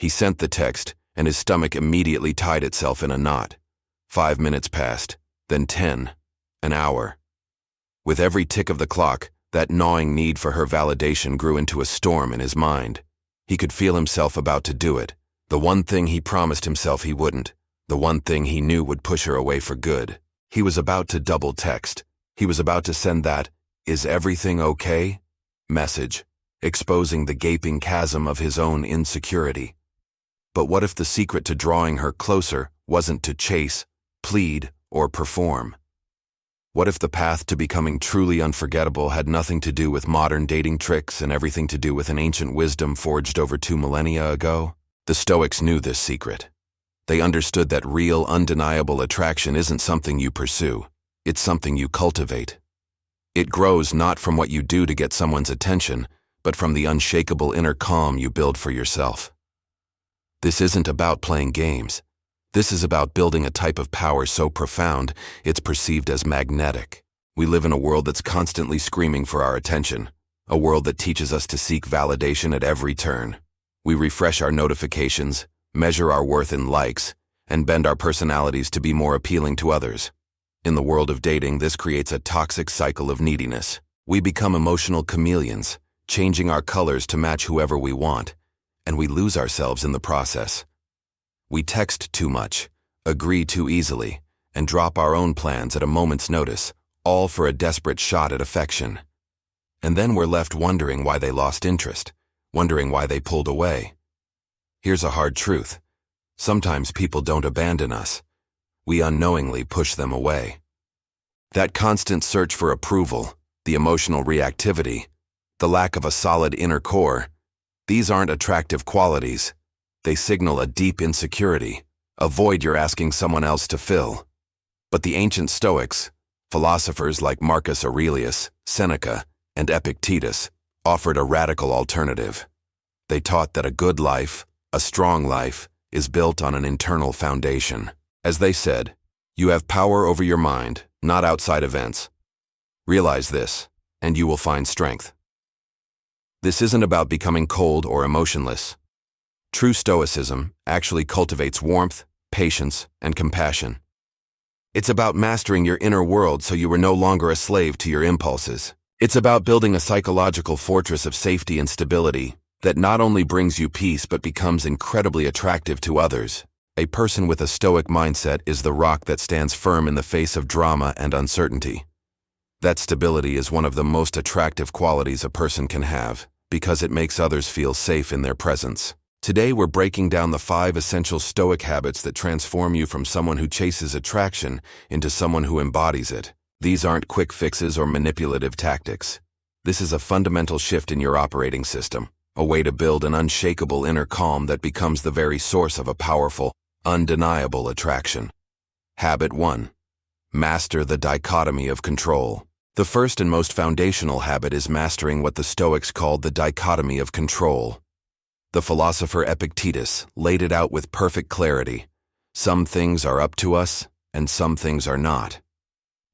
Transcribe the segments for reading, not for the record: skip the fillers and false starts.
He sent the text, and his stomach immediately tied itself in a knot. 5 minutes passed, then 10, an hour. With every tick of the clock, that gnawing need for her validation grew into a storm in his mind. He could feel himself about to do it, the one thing he promised himself he wouldn't, the one thing he knew would push her away for good. He was about to double text. He was about to send that, "Is everything okay?" message, exposing the gaping chasm of his own insecurity. But what if the secret to drawing her closer wasn't to chase, plead, or perform? What if the path to becoming truly unforgettable had nothing to do with modern dating tricks and everything to do with an ancient wisdom forged over 2 millennia ago? The Stoics knew this secret. They understood that real, undeniable attraction isn't something you pursue. It's something you cultivate. It grows not from what you do to get someone's attention, but from the unshakable inner calm you build for yourself. This isn't about playing games. This is about building a type of power so profound, it's perceived as magnetic. We live in a world that's constantly screaming for our attention, a world that teaches us to seek validation at every turn. We refresh our notifications, measure our worth in likes, and bend our personalities to be more appealing to others. In the world of dating, this creates a toxic cycle of neediness. We become emotional chameleons, changing our colors to match whoever we want, and we lose ourselves in the process. We text too much, agree too easily, and drop our own plans at a moment's notice, all for a desperate shot at affection. And then we're left wondering why they lost interest, wondering why they pulled away. Here's a hard truth. Sometimes people don't abandon us. We unknowingly push them away. That constant search for approval, the emotional reactivity, the lack of a solid inner core, these aren't attractive qualities. They signal a deep insecurity, a void you're asking someone else to fill. But the ancient Stoics, philosophers like Marcus Aurelius, Seneca, and Epictetus, offered a radical alternative. They taught that a good life, a strong life, is built on an internal foundation. As they said, you have power over your mind, not outside events. Realize this, and you will find strength. This isn't about becoming cold or emotionless. True Stoicism actually cultivates warmth, patience, and compassion. It's about mastering your inner world so you are no longer a slave to your impulses. It's about building a psychological fortress of safety and stability that not only brings you peace but becomes incredibly attractive to others. A person with a Stoic mindset is the rock that stands firm in the face of drama and uncertainty. That stability is one of the most attractive qualities a person can have because it makes others feel safe in their presence. Today we're breaking down the 5 essential Stoic habits that transform you from someone who chases attraction into someone who embodies it. These aren't quick fixes or manipulative tactics. This is a fundamental shift in your operating system, a way to build an unshakable inner calm that becomes the very source of a powerful, undeniable attraction. Habit 1. Master the dichotomy of control. The first and most foundational habit is mastering what the Stoics called the dichotomy of control. The philosopher Epictetus laid it out with perfect clarity. Some things are up to us, and some things are not.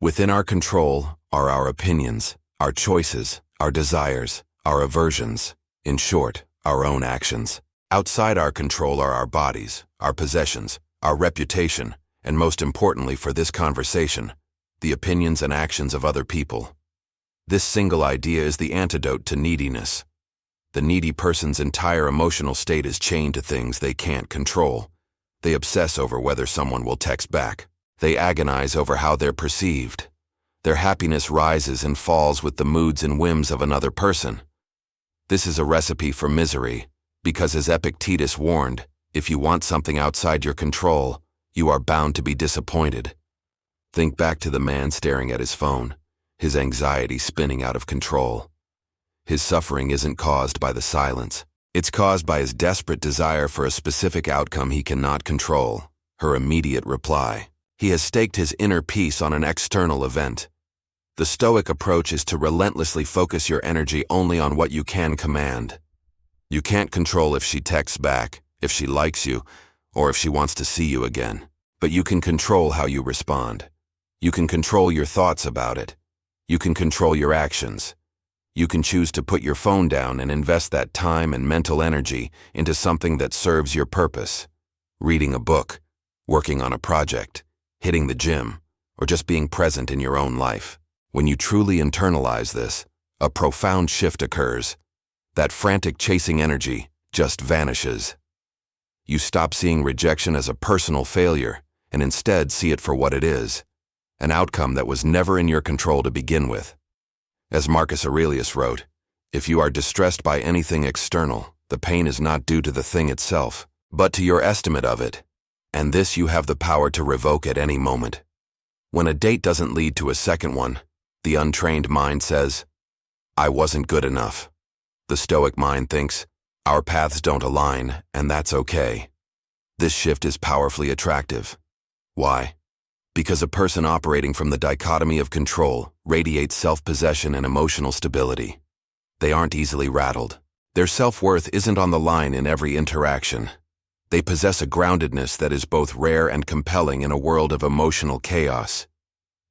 Within our control are our opinions, our choices, our desires, our aversions, in short, our own actions. Outside our control are our bodies, our possessions, our reputation, and most importantly for this conversation, the opinions and actions of other people. This single idea is the antidote to neediness. The needy person's entire emotional state is chained to things they can't control. They obsess over whether someone will text back. They agonize over how they're perceived. Their happiness rises and falls with the moods and whims of another person. This is a recipe for misery, because as Epictetus warned, if you want something outside your control, you are bound to be disappointed. Think back to the man staring at his phone, his anxiety spinning out of control. His suffering isn't caused by the silence. It's caused by his desperate desire for a specific outcome he cannot control, her immediate reply. He has staked his inner peace on an external event. The Stoic approach is to relentlessly focus your energy only on what you can command. You can't control if she texts back, if she likes you, or if she wants to see you again. But you can control how you respond. You can control your thoughts about it. You can control your actions. You can choose to put your phone down and invest that time and mental energy into something that serves your purpose. Reading a book, working on a project, hitting the gym, or just being present in your own life. When you truly internalize this, a profound shift occurs. That frantic chasing energy just vanishes. You stop seeing rejection as a personal failure and instead see it for what it is, an outcome that was never in your control to begin with. As Marcus Aurelius wrote, "If you are distressed by anything external, the pain is not due to the thing itself, but to your estimate of it, and this you have the power to revoke at any moment." When a date doesn't lead to a second one, the untrained mind says, "I wasn't good enough." The Stoic mind thinks, "Our paths don't align, and that's okay." This shift is powerfully attractive. Why? Because a person operating from the dichotomy of control radiates self-possession and emotional stability. They aren't easily rattled. Their self-worth isn't on the line in every interaction. They possess a groundedness that is both rare and compelling in a world of emotional chaos.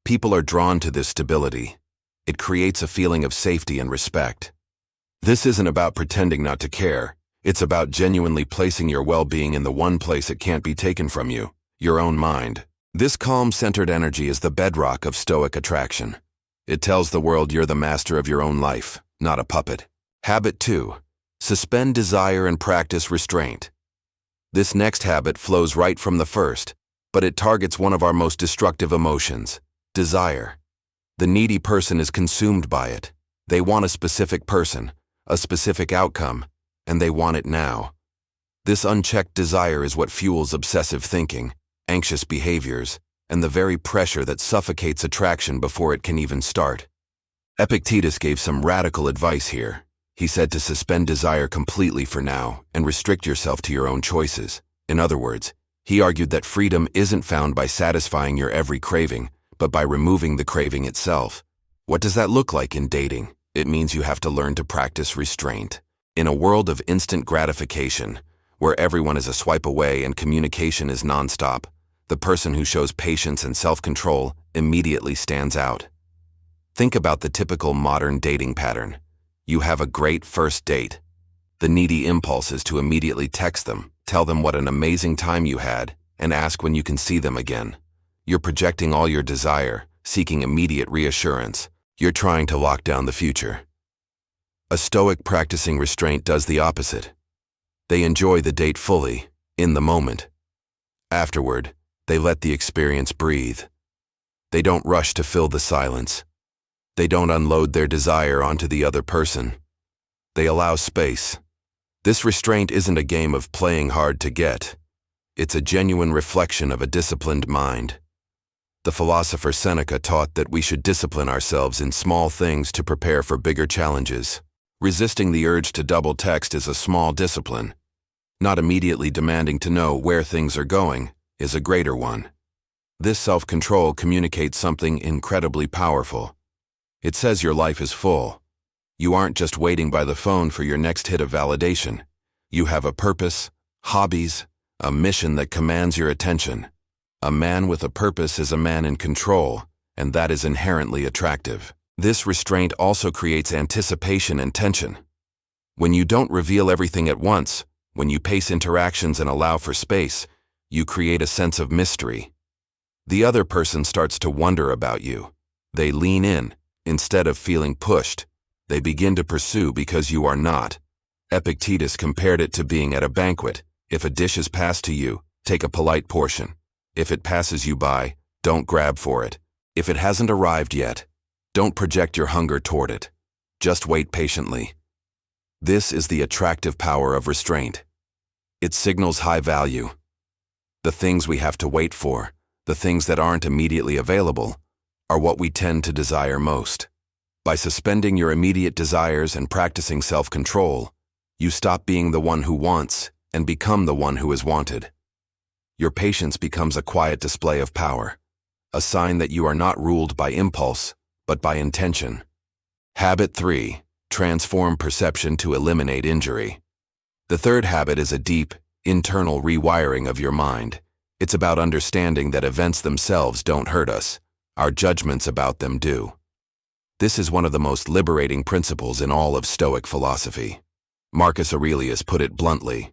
People are drawn to this stability. It creates a feeling of safety and respect. This isn't about pretending not to care. It's about genuinely placing your well-being in the one place it can't be taken from you, your own mind. This calm, centered energy is the bedrock of Stoic attraction. It tells the world you're the master of your own life, not a puppet. Habit 2. Suspend desire and practice restraint. This next habit flows right from the first, but it targets one of our most destructive emotions, desire. The needy person is consumed by it. They want a specific person, a specific outcome, and they want it now. This unchecked desire is what fuels obsessive thinking, anxious behaviors, and the very pressure that suffocates attraction before it can even start. Epictetus gave some radical advice here. He said to suspend desire completely for now and restrict yourself to your own choices. In other words, he argued that freedom isn't found by satisfying your every craving, but by removing the craving itself. What does that look like in dating? It means you have to learn to practice restraint. In a world of instant gratification, where everyone is a swipe away and communication is nonstop, the person who shows patience and self-control immediately stands out. Think about the typical modern dating pattern. You have a great first date. The needy impulse is to immediately text them, tell them what an amazing time you had, and ask when you can see them again. You're projecting all your desire, seeking immediate reassurance. You're trying to lock down the future. A Stoic practicing restraint does the opposite. They enjoy the date fully, in the moment. Afterward, they let the experience breathe. They don't rush to fill the silence. They don't unload their desire onto the other person. They allow space. This restraint isn't a game of playing hard to get. It's a genuine reflection of a disciplined mind. The philosopher Seneca taught that we should discipline ourselves in small things to prepare for bigger challenges. Resisting the urge to double text is a small discipline. Not immediately demanding to know where things are going is a greater one. This self-control communicates something incredibly powerful. It says your life is full. You aren't just waiting by the phone for your next hit of validation. You have a purpose, hobbies, a mission that commands your attention. A man with a purpose is a man in control, and that is inherently attractive. This restraint also creates anticipation and tension. When you don't reveal everything at once, when you pace interactions and allow for space, you create a sense of mystery. The other person starts to wonder about you. They lean in. Instead of feeling pushed, they begin to pursue because you are not. Epictetus compared it to being at a banquet. If a dish is passed to you, take a polite portion. If it passes you by, don't grab for it. If it hasn't arrived yet, don't project your hunger toward it. Just wait patiently. This is the attractive power of restraint. It signals high value. The things we have to wait for, the things that aren't immediately available, are what we tend to desire most. By suspending your immediate desires and practicing self-control, you stop being the one who wants and become the one who is wanted. Your patience becomes a quiet display of power, a sign that you are not ruled by impulse, but by intention. Habit 3. Transform perception to eliminate injury. The third habit is a deep, internal rewiring of your mind. It's about understanding that events themselves don't hurt us. Our judgments about them do. This is one of the most liberating principles in all of Stoic philosophy. Marcus Aurelius put it bluntly: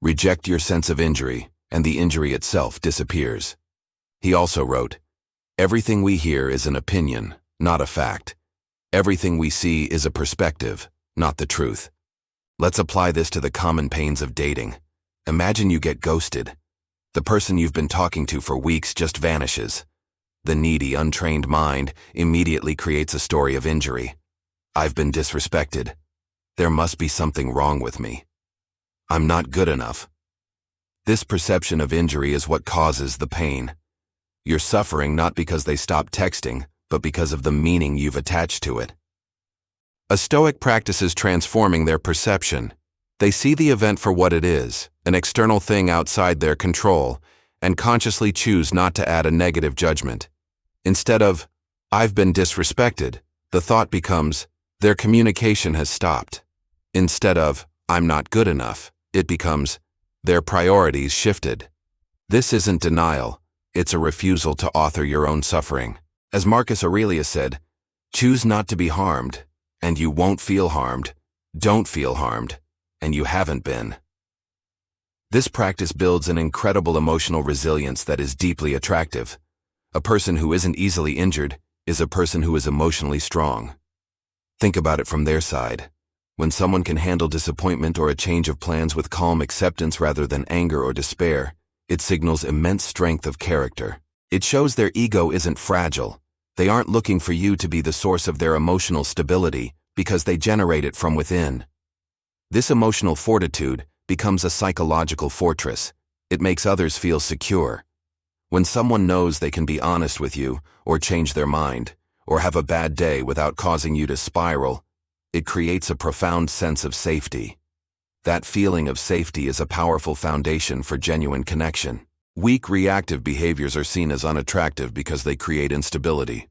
reject your sense of injury, and the injury itself disappears. He also wrote, everything we hear is an opinion, not a fact. Everything we see is a perspective, not the truth. Let's apply this to the common pains of dating. Imagine you get ghosted. The person you've been talking to for weeks just vanishes. The needy, untrained mind immediately creates a story of injury. I've been disrespected. There must be something wrong with me. I'm not good enough. This perception of injury is what causes the pain. You're suffering not because they stopped texting, but because of the meaning you've attached to it. A Stoic practices transforming their perception. They see the event for what it is, an external thing outside their control, and consciously choose not to add a negative judgment. Instead of, I've been disrespected, the thought becomes, their communication has stopped. Instead of, I'm not good enough, it becomes, their priorities shifted. This isn't denial, it's a refusal to author your own suffering. As Marcus Aurelius said, choose not to be harmed, and you won't feel harmed. Don't feel harmed, and you haven't been. This practice builds an incredible emotional resilience that is deeply attractive. A person who isn't easily injured is a person who is emotionally strong. Think about it from their side. When someone can handle disappointment or a change of plans with calm acceptance rather than anger or despair, it signals immense strength of character. It shows their ego isn't fragile. They aren't looking for you to be the source of their emotional stability because they generate it from within. This emotional fortitude becomes a psychological fortress. It makes others feel secure. When someone knows they can be honest with you, or change their mind, or have a bad day without causing you to spiral, it creates a profound sense of safety. That feeling of safety is a powerful foundation for genuine connection. Weak reactive behaviors are seen as unattractive because they create instability.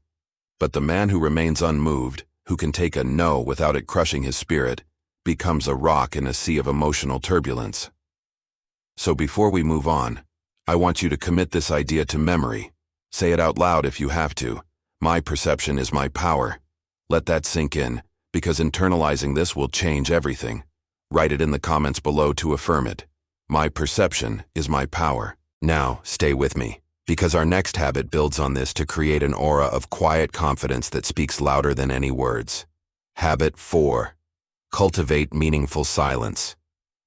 But the man who remains unmoved, who can take a no without it crushing his spirit, becomes a rock in a sea of emotional turbulence. So before we move on, I want you to commit this idea to memory. Say it out loud if you have to. My perception is my power. Let that sink in, because internalizing this will change everything. Write it in the comments below to affirm it. My perception is my power. Now, stay with me, because our next habit builds on this to create an aura of quiet confidence that speaks louder than any words. Habit 4. Cultivate meaningful silence.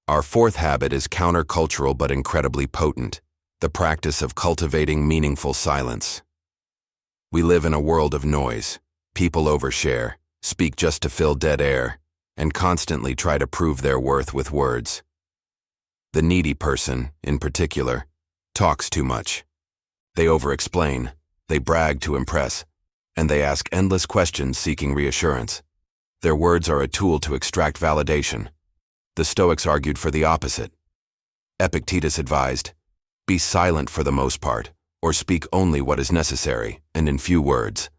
Our fourth habit is countercultural but incredibly potent: the practice of cultivating meaningful silence. We live in a world of noise. People overshare, speak just to fill dead air, and constantly try to prove their worth with words. The needy person, in particular, talks too much. They over-explain, they brag to impress, and they ask endless questions seeking reassurance. Their words are a tool to extract validation. The Stoics argued for the opposite. Epictetus advised, be silent for the most part, or speak only what is necessary, and in few words.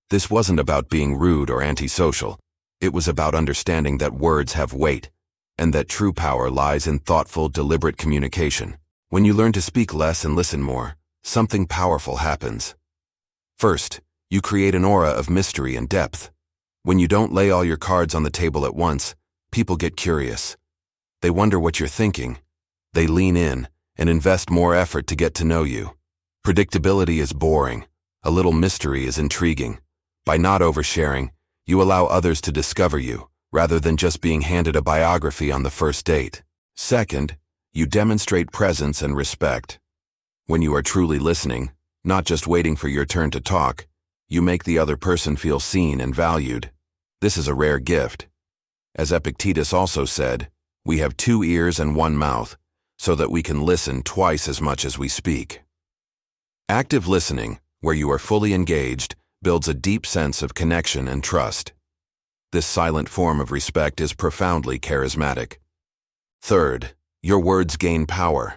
This wasn't about being rude or antisocial. It was about understanding that words have weight, and that true power lies in thoughtful, deliberate communication. When you learn to speak less and listen more, something powerful happens. First, you create an aura of mystery and depth. When you don't lay all your cards on the table at once, people get curious. They wonder what you're thinking. They lean in and invest more effort to get to know you. Predictability is boring. A little mystery is intriguing. By not oversharing, you allow others to discover you, rather than just being handed a biography on the first date. Second, you demonstrate presence and respect. When you are truly listening, not just waiting for your turn to talk, you make the other person feel seen and valued. This is a rare gift. As Epictetus also said, we have 2 ears and 1 mouth, so that we can listen twice as much as we speak. Active listening, where you are fully engaged, builds a deep sense of connection and trust. This silent form of respect is profoundly charismatic. Third, your words gain power.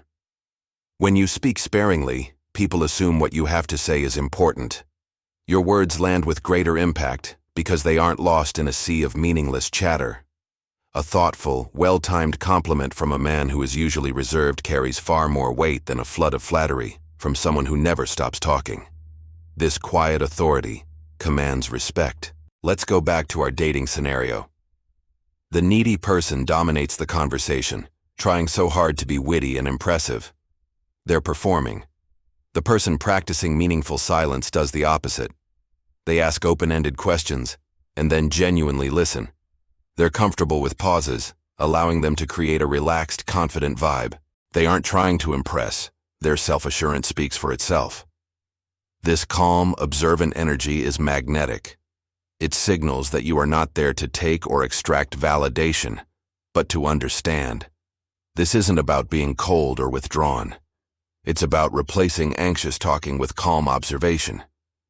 When you speak sparingly, people assume what you have to say is important. Your words land with greater impact because they aren't lost in a sea of meaningless chatter. A thoughtful, well-timed compliment from a man who is usually reserved carries far more weight than a flood of flattery from someone who never stops talking. This quiet authority commands respect. Let's go back to our dating scenario. The needy person dominates the conversation, trying so hard to be witty and impressive. They're performing. The person practicing meaningful silence does the opposite. They ask open-ended questions, and then genuinely listen. They're comfortable with pauses, allowing them to create a relaxed, confident vibe. They aren't trying to impress. Their self-assurance speaks for itself. This calm, observant energy is magnetic. It signals that you are not there to take or extract validation, but to understand. This isn't about being cold or withdrawn. It's about replacing anxious talking with calm observation.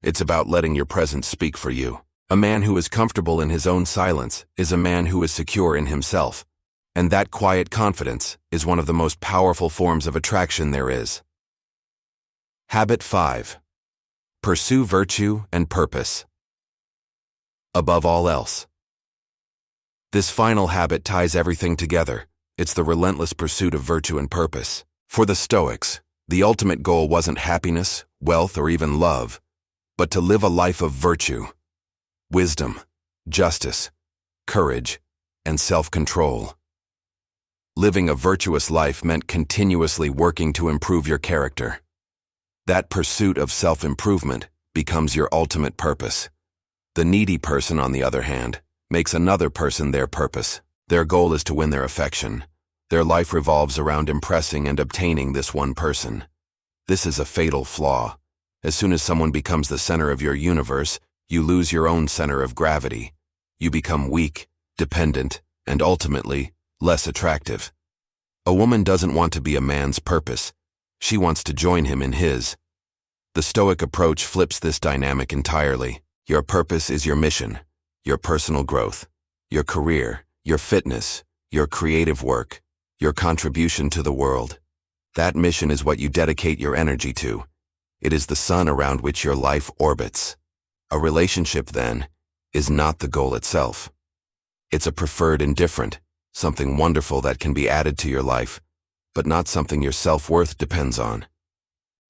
It's about letting your presence speak for you. A man who is comfortable in his own silence is a man who is secure in himself. And that quiet confidence is one of the most powerful forms of attraction there is. Habit 5. Pursue virtue and purpose. Above all else. This final habit ties everything together. It's the relentless pursuit of virtue and purpose. For the Stoics, the ultimate goal wasn't happiness, wealth, or even love, but to live a life of virtue, wisdom, justice, courage, and self-control. Living a virtuous life meant continuously working to improve your character. That pursuit of self-improvement becomes your ultimate purpose. The needy person, on the other hand, makes another person their purpose. Their goal is to win their affection. Their life revolves around impressing and obtaining this one person. This is a fatal flaw. As soon as someone becomes the center of your universe, you lose your own center of gravity. You become weak, dependent, and ultimately, less attractive. A woman doesn't want to be a man's purpose. She wants to join him in his. The Stoic approach flips this dynamic entirely. Your purpose is your mission, your personal growth, your career, your fitness, your creative work, your contribution to the world. That mission is what you dedicate your energy to. It is the sun around which your life orbits. A relationship, then, is not the goal itself. It's a preferred indifferent, something wonderful that can be added to your life, but not something your self-worth depends on.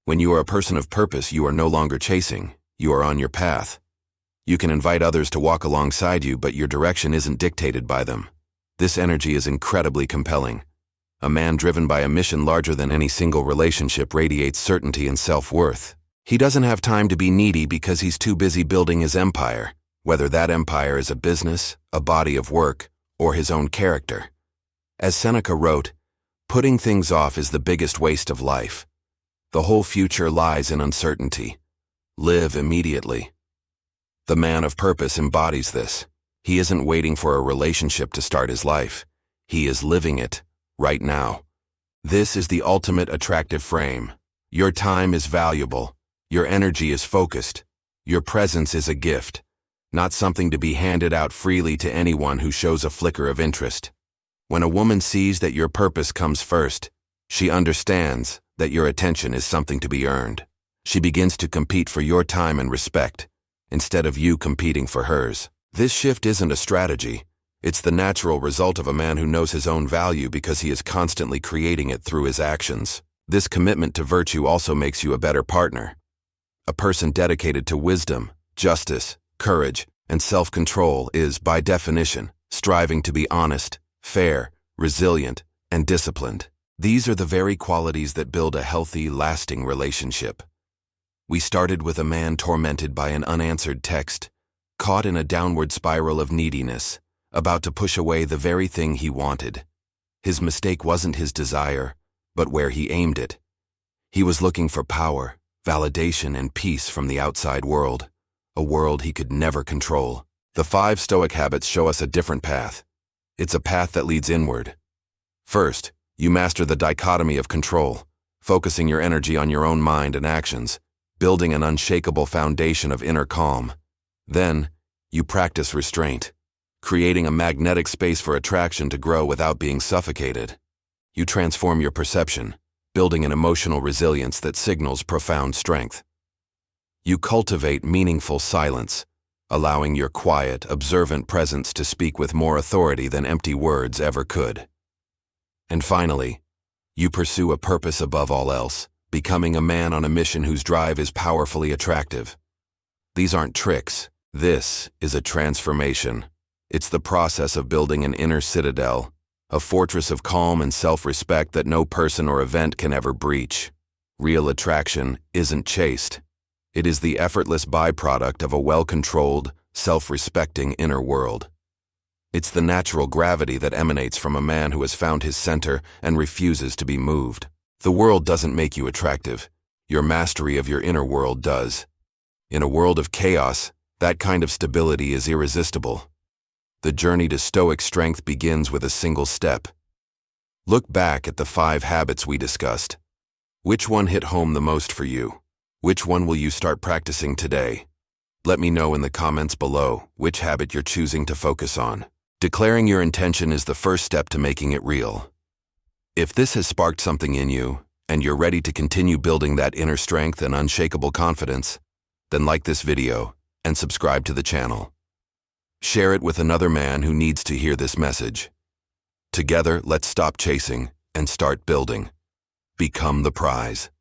When you are a person of purpose, you are no longer chasing, you are on your path. You can invite others to walk alongside you, but your direction isn't dictated by them. This energy is incredibly compelling. A man driven by a mission larger than any single relationship radiates certainty and self-worth. He doesn't have time to be needy because he's too busy building his empire, whether that empire is a business, a body of work, or his own character. As Seneca wrote, "Putting things off is the biggest waste of life. The whole future lies in uncertainty. Live immediately." The man of purpose embodies this. He isn't waiting for a relationship to start his life. He is living it, right now. This is the ultimate attractive frame. Your time is valuable. Your energy is focused. Your presence is a gift, not something to be handed out freely to anyone who shows a flicker of interest. When a woman sees that your purpose comes first, she understands that your attention is something to be earned. She begins to compete for your time and respect, instead of you competing for hers. This shift isn't a strategy. It's the natural result of a man who knows his own value because he is constantly creating it through his actions. This commitment to virtue also makes you a better partner. A person dedicated to wisdom, justice, courage, and self-control is, by definition, striving to be honest, fair, resilient, and disciplined. These are the very qualities that build a healthy, lasting relationship. We started with a man tormented by an unanswered text, caught in a downward spiral of neediness, about to push away the very thing he wanted. His mistake wasn't his desire, but where he aimed it. He was looking for power, validation, and peace from the outside world, a world he could never control. The 5 Stoic habits show us a different path. It's a path that leads inward. First, you master the dichotomy of control, focusing your energy on your own mind and actions, building an unshakable foundation of inner calm. Then, you practice restraint, creating a magnetic space for attraction to grow without being suffocated. You transform your perception, building an emotional resilience that signals profound strength. You cultivate meaningful silence, allowing your quiet, observant presence to speak with more authority than empty words ever could. And finally, you pursue a purpose above all else, becoming a man on a mission whose drive is powerfully attractive. These aren't tricks, This is a transformation. It's the process of building an inner citadel, a fortress of calm and self-respect that no person or event can ever breach. Real attraction isn't chaste. It is the effortless byproduct of a well-controlled, self-respecting inner world. It's the natural gravity that emanates from a man who has found his center and refuses to be moved. The world doesn't make you attractive. Your mastery of your inner world does. In a world of chaos, that kind of stability is irresistible. The journey to Stoic strength begins with a single step. Look back at the 5 habits we discussed. Which one hit home the most for you? Which one will you start practicing today? Let me know in the comments below which habit you're choosing to focus on. Declaring your intention is the first step to making it real. If this has sparked something in you, and you're ready to continue building that inner strength and unshakable confidence, then like this video and subscribe to the channel. Share it with another man who needs to hear this message. Together, let's stop chasing and start building. Become the prize.